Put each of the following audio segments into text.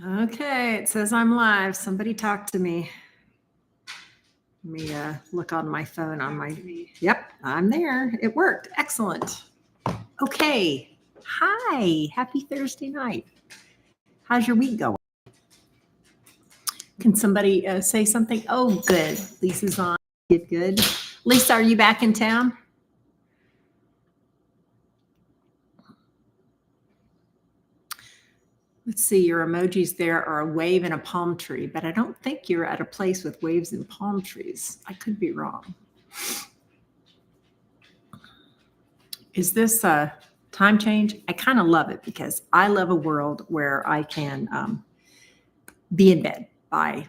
Okay, it says I'm live. Somebody talk to me. Let me look on my phone on my. Yep, I'm there. It worked. Excellent. Okay. Hi. Happy Thursday night. How's your week going? Can somebody say something? Oh, good. Lisa's on. Good. Lisa, are you back in town? Let's see, your emojis there are a wave and a palm tree, but I don't think you're at a place with waves and palm trees. I could be wrong. Is this a time change? I kind of love it because I love a world where I can be in bed by,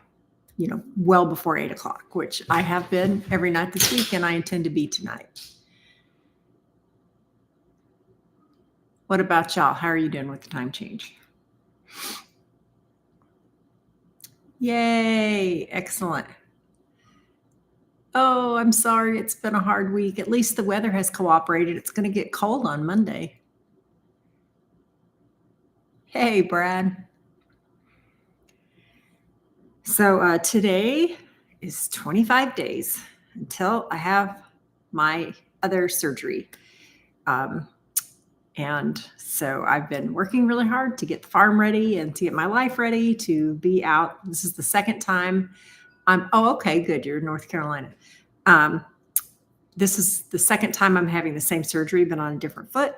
well before 8 o'clock, which I have been every night this week, and I intend to be tonight. What about y'all? How are you doing with the time change? Yay, excellent. Oh, I'm sorry. It's been a hard week. At least the weather has cooperated. It's going to get cold on Monday. Hey, Brad. So today is 25 days until I have my other surgery. And so I've been working really hard to get the farm ready and to get my life ready to be out. This is the second time okay, good. You're in North Carolina. This is the second time I'm having the same surgery, but on a different foot.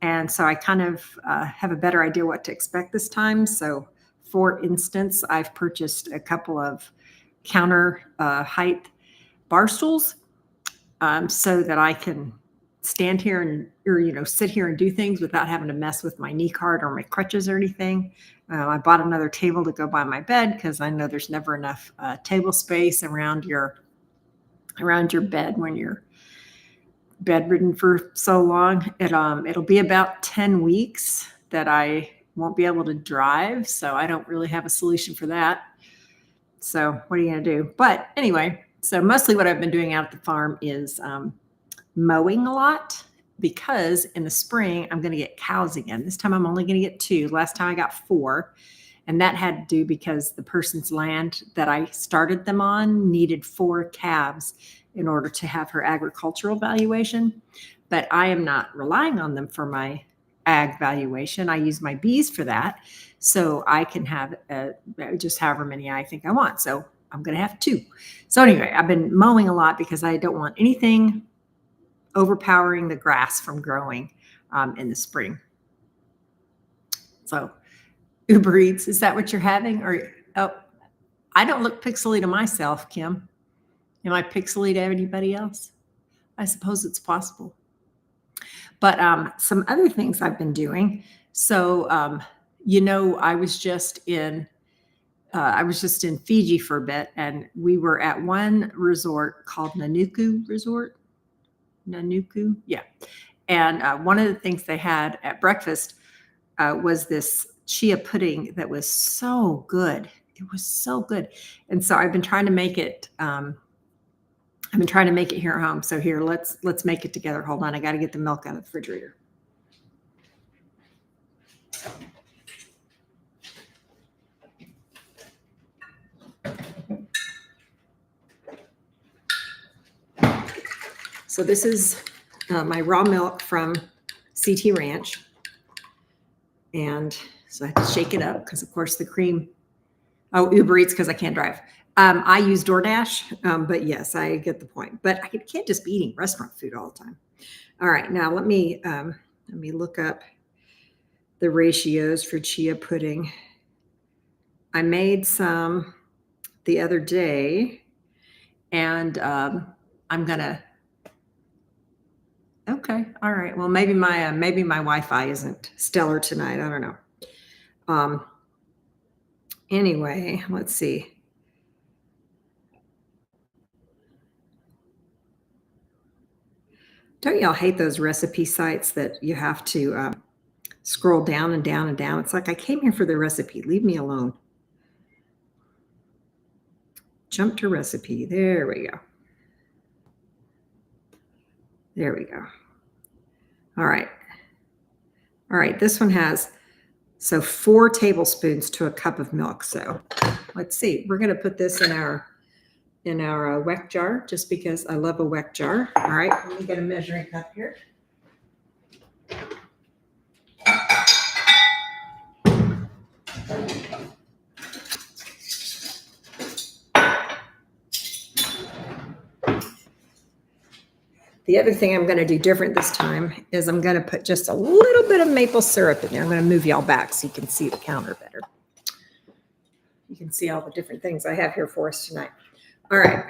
And so I kind of have a better idea what to expect this time. So for instance, I've purchased a couple of counter height bar stools so that I can stand here or sit here and do things without having to mess with my knee cart or my crutches or anything. I bought another table to go by my bed because I know there's never enough table space around your bed when you're bedridden for so long. It'll be about 10 weeks that I won't be able to drive, so I don't really have a solution for that. So what are you going to do? But anyway, so mostly what I've been doing out at the farm is mowing a lot because in the spring I'm going to get cows again. This time I'm only going to get 2. Last time I got 4. And that had to do because the person's land that I started them on needed 4 calves in order to have her agricultural valuation. But I am not relying on them for my ag valuation. I use my bees for that. So I can have just however many I think I want. So I'm going to have 2. So anyway, I've been mowing a lot because I don't want anything overpowering the grass from growing in the spring. So Uber Eats, is that what you're having? Or I don't look pixely to myself, Kim. Am I pixely to anybody else? I suppose it's possible. But some other things I've been doing. So I was just in Fiji for a bit, and we were at one resort called Nanuku Resort. Nanuku, yeah. And one of the things they had at breakfast was this chia pudding that was so good. It was so good. And so I've been trying to make it. Here at home. So here, let's make it together. Hold on, I got to get the milk out of the refrigerator. So this is my raw milk from CT Ranch. And so I have to shake it up because, of course, the cream. Oh, Uber Eats because I can't drive. I use DoorDash, but yes, I get the point. But I can't just be eating restaurant food all the time. All right, now let me look up the ratios for chia pudding. I made some the other day, and I'm gonna. Okay, all right. Well, maybe my Wi-Fi isn't stellar tonight. I don't know. Anyway, let's see. Don't y'all hate those recipe sites that you have to scroll down and down and down? It's like I came here for the recipe. Leave me alone. Jump to recipe. There we go. There we go. All right. All right. This one has So 4 tablespoons to a cup of milk. So let's see, we're going to put this in our weck jar just because I love a weck jar. All right, let me get a measuring cup here. The other thing I'm going to do different this time is I'm going to put just a little bit of maple syrup in there. I'm going to move y'all back so you can see the counter better. You can see all the different things I have here for us tonight. All right.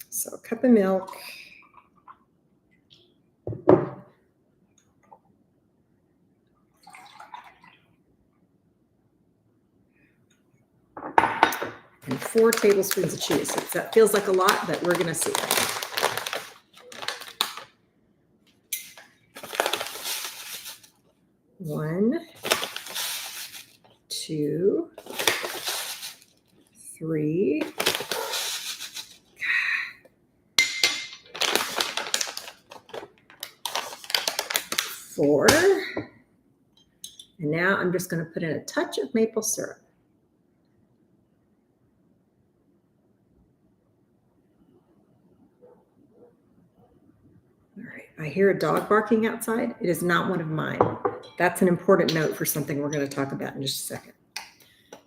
So a cup of milk. And 4 tablespoons of cheese. So that feels like a lot, but we're going to see. 1, 2, 3, 4. And now I'm just going to put in a touch of maple syrup. All right, I hear a dog barking outside. It is not one of mine. That's an important note for something we're going to talk about in just a second.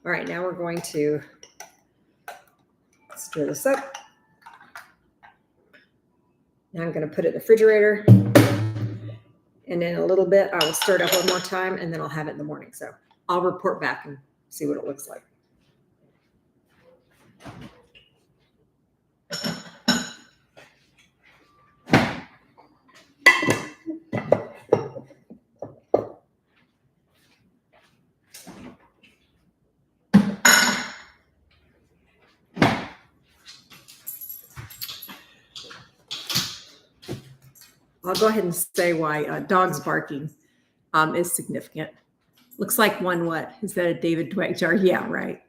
All right, now we're going to stir this up. Now I'm going to put it in the refrigerator. And in a little bit, I will stir it up one more time, and then I'll have it in the morning. So I'll report back and see what it looks like. I'll go ahead and say why dogs barking is significant. Looks like one what? Is that a David Dweck jar? Yeah, right.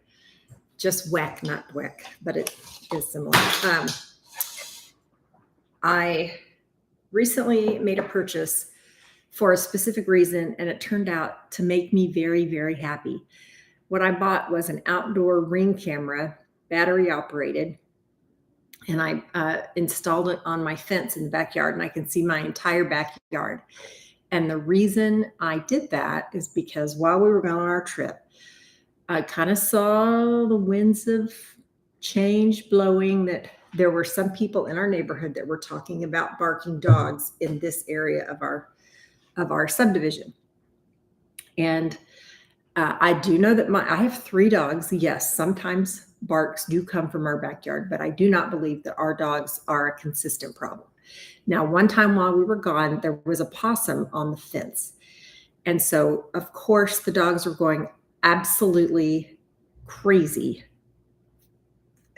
Just Weck, not Dweck, but it is similar. I recently made a purchase for a specific reason, and it turned out to make me very, very happy. What I bought was an outdoor Ring camera, battery operated, and I installed it on my fence in the backyard, and I can see my entire backyard. And the reason I did that is because while we were going on our trip, I kind of saw the winds of change blowing, that there were some people in our neighborhood that were talking about barking dogs in this area of our subdivision. And I do know that I have 3 dogs. Yes, sometimes barks do come from our backyard, but I do not believe that our dogs are a consistent problem. Now, one time while we were gone, there was a possum on the fence. And so, of course, the dogs were going absolutely crazy.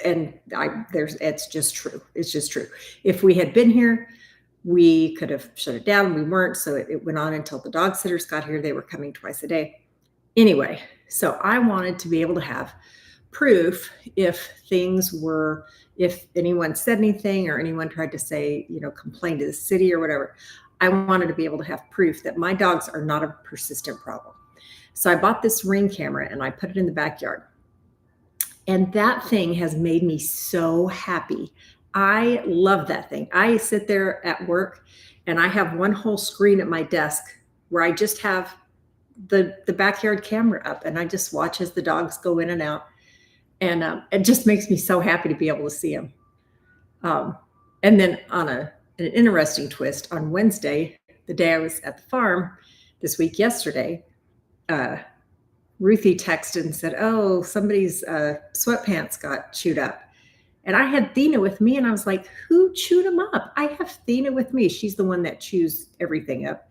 And it's just true. It's just true. If we had been here, we could have shut it down. We weren't. So it went on until the dog sitters got here. They were coming twice a day. Anyway, so I wanted to be able to have proof if anyone said anything or anyone tried to say, complain to the city or whatever. I wanted to be able to have proof that my dogs are not a persistent problem. So I bought this Ring camera and I put it in the backyard. And that thing has made me so happy. I love that thing. I sit there at work and I have one whole screen at my desk where I just have the backyard camera up, and I just watch as the dogs go in and out. And it just makes me so happy to be able to see them. And then on an interesting twist, on Wednesday, the day I was at the farm this week, yesterday, Ruthie texted and said, oh, somebody's sweatpants got chewed up. And I had Thena with me, and I was like, who chewed them up? I have Thena with me. She's the one that chews everything up.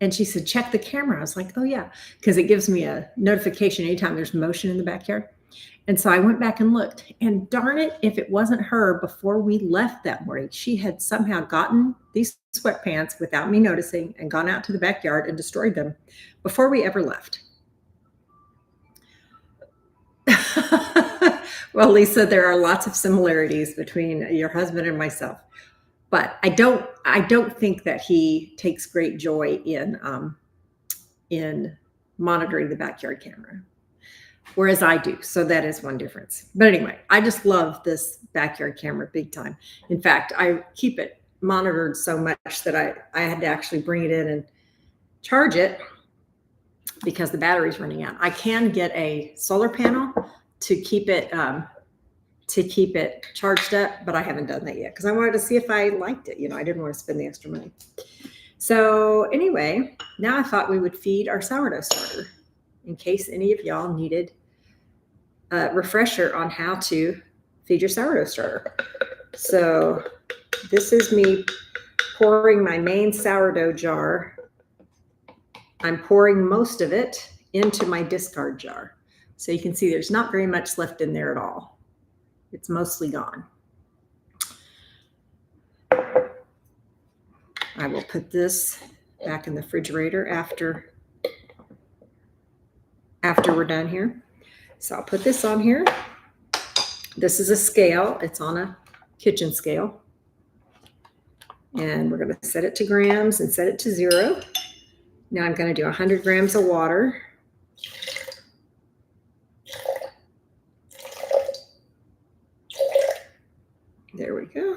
And she said, check the camera. I was like, oh, yeah, because it gives me a notification anytime there's motion in the backyard. And so I went back and looked, and darn it, if it wasn't her, before we left that morning, she had somehow gotten these sweatpants without me noticing and gone out to the backyard and destroyed them before we ever left. Well, Lisa, there are lots of similarities between your husband and myself. But I don't think that he takes great joy in monitoring the backyard camera, whereas I do. So that is one difference. But anyway, I just love this backyard camera big time. In fact, I keep it monitored so much that I had to actually bring it in and charge it because the battery's running out. I can get a solar panel to keep it charged up, but I haven't done that yet because I wanted to see if I liked it. I didn't want to spend the extra money. So anyway, now I thought we would feed our sourdough starter in case any of y'all needed a refresher on how to feed your sourdough starter. So this is me pouring my main sourdough jar. I'm pouring most of it into my discard jar. So you can see there's not very much left in there at all. It's mostly gone. I will put this back in the refrigerator after we're done here. So I'll put this on here. This is a scale. It's on a kitchen scale. And we're going to set it to grams and set it to 0. Now I'm going to do 100 grams of water. There we go.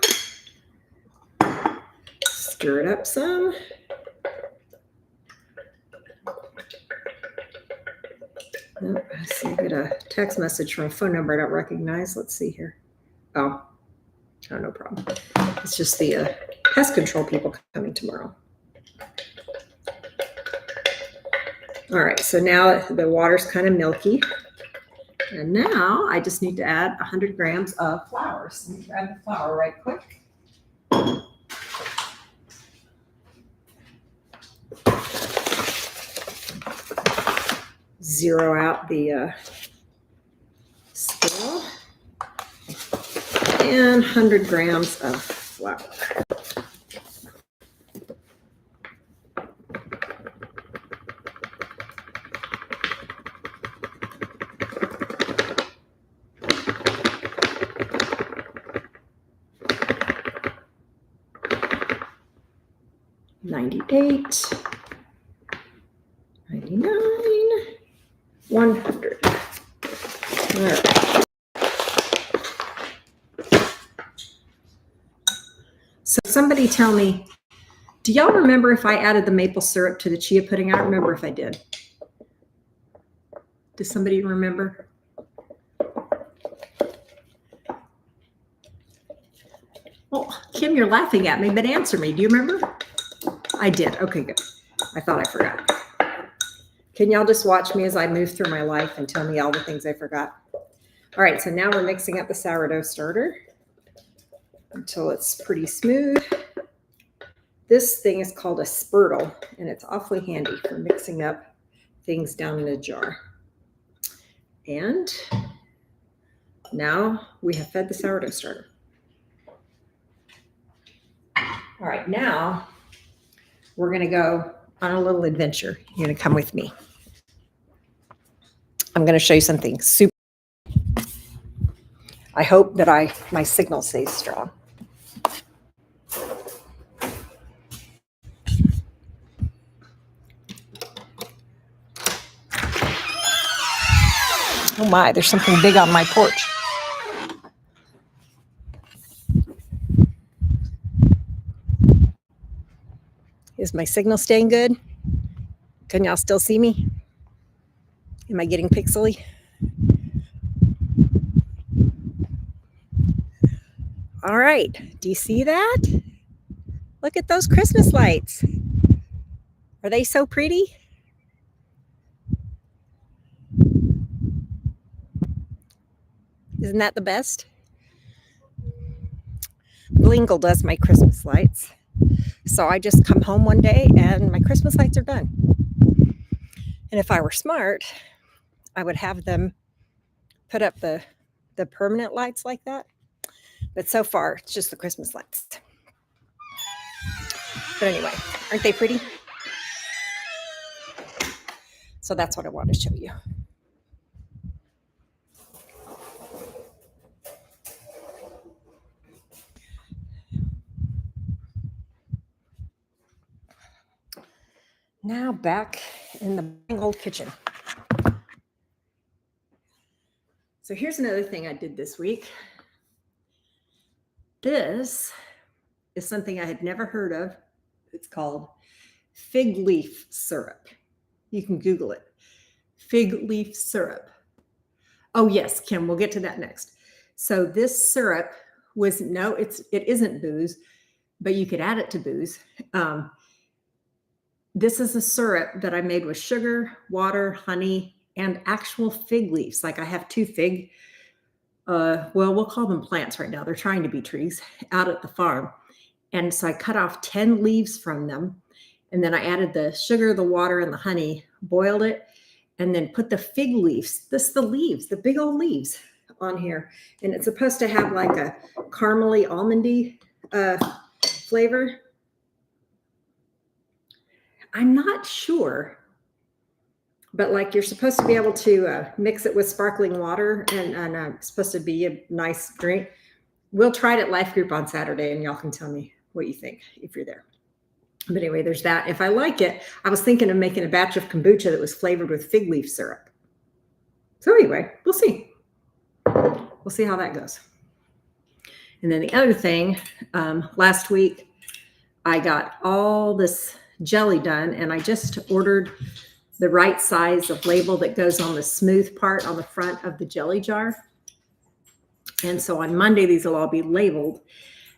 Stir it up some. Oh, I see I get a text message from a phone number I don't recognize. Let's see here. Oh, no problem. It's just the pest control people coming tomorrow. All right, so now the water's kind of milky. And now I just need to add 100 grams of flour. So let me grab the flour right quick. Zero out the scale. And 100 grams of flour. $98, $99, $100. All right. So somebody tell me, do y'all remember if I added the maple syrup to the chia pudding? I don't remember if I did. Does somebody remember? Well, Kim, you're laughing at me, but answer me. Do you remember? I did. Okay, good. I thought I forgot. Can y'all just watch me as I move through my life and tell me all the things I forgot? All right, so now we're mixing up the sourdough starter until it's pretty smooth. This thing is called a spurtle, and it's awfully handy for mixing up things down in a jar. And now we have fed the sourdough starter. All right, now we're going to go on a little adventure. You're going to come with me. I'm going to show you something super. I hope that my signal stays strong. Oh my, there's something big on my porch. Is my signal staying good? Can y'all still see me? Am I getting pixely? All right, do you see that? Look at those Christmas lights. Are they so pretty? Isn't that the best? Blingle does my Christmas lights. So I just come home one day and my Christmas lights are done. And if I were smart, I would have them put up the permanent lights like that. But so far, it's just the Christmas lights. But anyway, aren't they pretty? So that's what I want to show you. Now back in the old kitchen. So here's another thing I did this week. This is something I had never heard of. It's called fig leaf syrup. You can Google it. Fig leaf syrup. Oh yes, Kim, we'll get to that next. So this syrup it isn't booze, but you could add it to booze. This is a syrup that I made with sugar, water, honey, and actual fig leaves. Like I have 2 fig, we'll call them plants right now. They're trying to be trees out at the farm. And so I cut off 10 leaves from them. And then I added the sugar, the water, and the honey, boiled it, and then put the fig leaves, the big old leaves on here. And it's supposed to have like a caramely, almondy flavor. I'm not sure, but like you're supposed to be able to mix it with sparkling water, and it's supposed to be a nice drink. We'll try it at Life Group on Saturday, and y'all can tell me what you think if you're there. But anyway, there's that. If I like it, I was thinking of making a batch of kombucha that was flavored with fig leaf syrup. So anyway, we'll see. We'll see how that goes. And then the other thing, last week, I got all this jelly done, and I just ordered the right size of label that goes on the smooth part on the front of the jelly jar. And so on Monday, these will all be labeled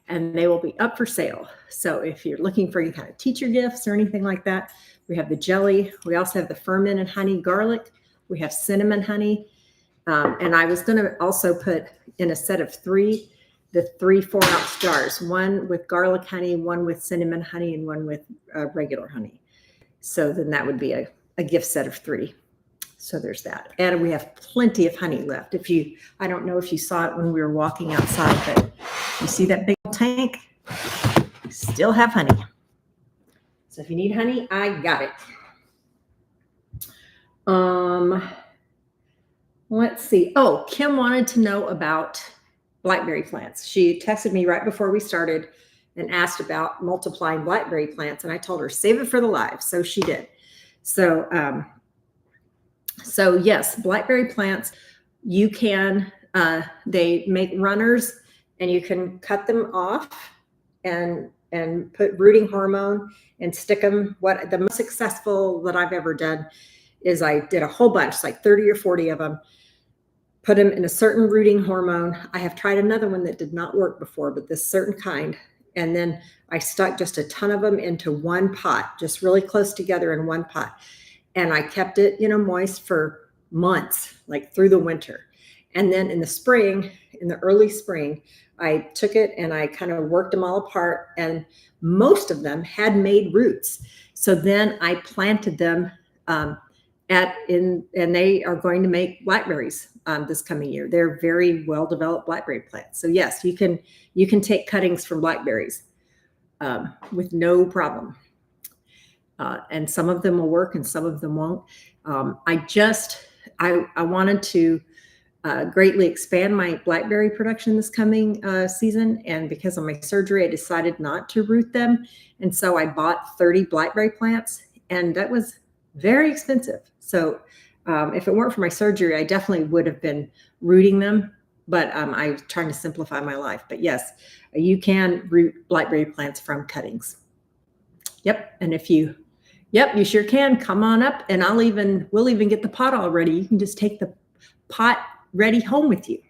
and they will be up for sale. So if you're looking for any kind of teacher gifts or anything like that, we have the jelly. We also have the fermented honey garlic. We have cinnamon honey. And I was going to also put in a set of 3, the 3 4-ounce jars, one with garlic honey, one with cinnamon honey, and one with regular honey. So then that would be a gift set of 3. So there's that. And we have plenty of honey left. I don't know if you saw it when we were walking outside, but you see that big tank? Still have honey. So if you need honey, I got it. Let's see. Oh, Kim wanted to know about blackberry plants. She texted me right before we started and asked about multiplying blackberry plants. And I told her, save it for the live. So she did. So yes, blackberry plants, you can, they make runners, and you can cut them off and put rooting hormone and stick them. What the most successful that I've ever done is I did a whole bunch, like 30 or 40 of them, put them in a certain rooting hormone. I have tried another one that did not work before, but this certain kind. And then I stuck just a ton of them into one pot, just really close together in one pot. And I kept it, moist for months, like through the winter. And then in the spring, in the early spring, I took it and I kind of worked them all apart, and most of them had made roots. So then I planted them and they are going to make blackberries this coming year. They're very well developed blackberry plants. So yes, you can take cuttings from blackberries with no problem. And some of them will work and some of them won't. I wanted to greatly expand my blackberry production this coming season. And because of my surgery, I decided not to root them. And so I bought 30 blackberry plants, and that was very expensive. So if it weren't for my surgery, I definitely would have been rooting them. But I was trying to simplify my life. But yes, you can root blackberry plants from cuttings. Yep. And you sure can. Come on up, and we'll even get the pot all ready. You can just take the pot ready home with you.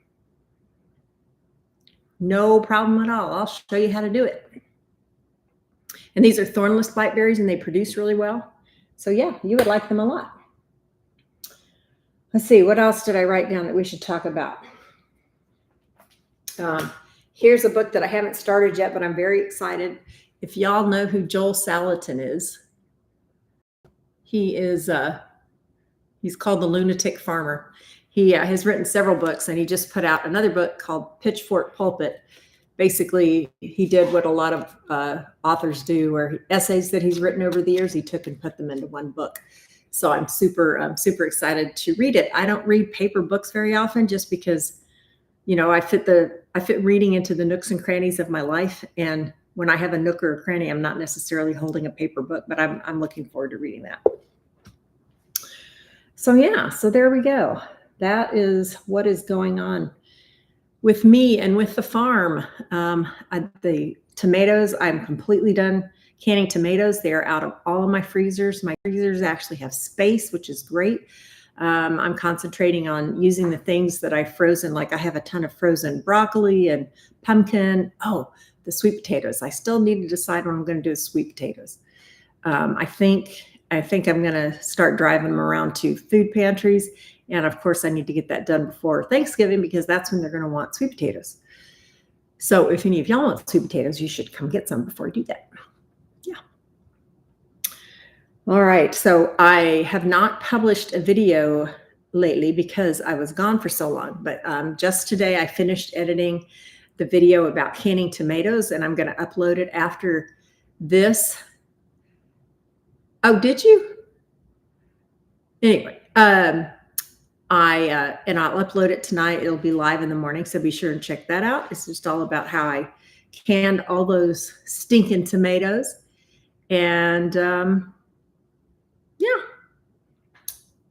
No problem at all. I'll show you how to do it. And these are thornless blackberries, and they produce really well. So yeah, you would like them a lot. Let's see, what else did I write down that we should talk about? Here's a book that I haven't started yet, but I'm very excited. If y'all know who Joel Salatin is, he is he's called The Lunatic Farmer. He has written several books, and he just put out another book called Pitchfork Pulpit. Basically, he did what a lot of authors do, where essays that he's written over the years, he took and put them into one book. So I'm super excited to read it. I don't read paper books very often, just because, I fit reading into the nooks and crannies of my life, and when I have a nook or a cranny, I'm not necessarily holding a paper book, but I'm looking forward to reading that. So yeah, so there we go. That is what is going on with me and with the farm. The tomatoes, I'm completely done canning tomatoes. They are out of all of my freezers. My freezers actually have space, which is great. I'm concentrating on using the things that I've frozen. Like I have a ton of frozen broccoli and pumpkin. Oh, the sweet potatoes. I still need to decide what I'm going to do with sweet potatoes. I think I'm going to start driving them around to food pantries. And of course, I need to get that done before Thanksgiving because that's when they're going to want sweet potatoes. So if any of y'all want sweet potatoes, you should come get some before you do that. Yeah. All right. So I have not published a video lately because I was gone for so long. But just today, I finished editing the video about canning tomatoes, and I'm going to upload it after this. Oh, did you? Anyway, I'll upload it tonight. It'll be live in the morning, so be sure and check that out. It's just all about how I canned all those stinking tomatoes. And yeah.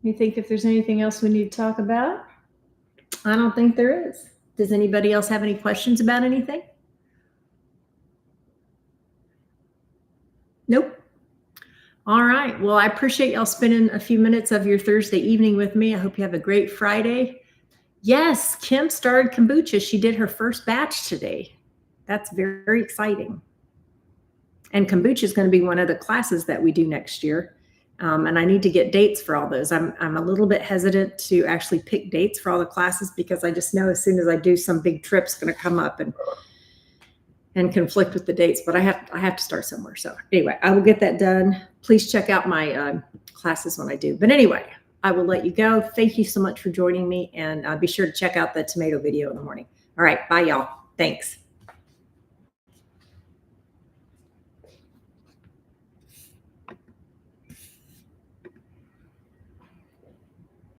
You think if there's anything else we need to talk about? I don't think there is. Does anybody else have any questions about anything? Nope. All right. Well, I appreciate y'all spending a few minutes of your Thursday evening with me. I hope you have a great Friday. Yes, Kim started kombucha. She did her first batch today. That's very, very exciting. And kombucha is going to be one of the classes that we do next year. And I need to get dates for all those. I'm a little bit hesitant to actually pick dates for all the classes because I just know as soon as I do, some big trip's going to come up and conflict with the dates. But I have to start somewhere. So anyway, I will get that done. Please check out my classes when I do. But anyway, I will let you go. Thank you so much for joining me. And be sure to check out the tomato video in the morning. All right. Bye, y'all. Thanks.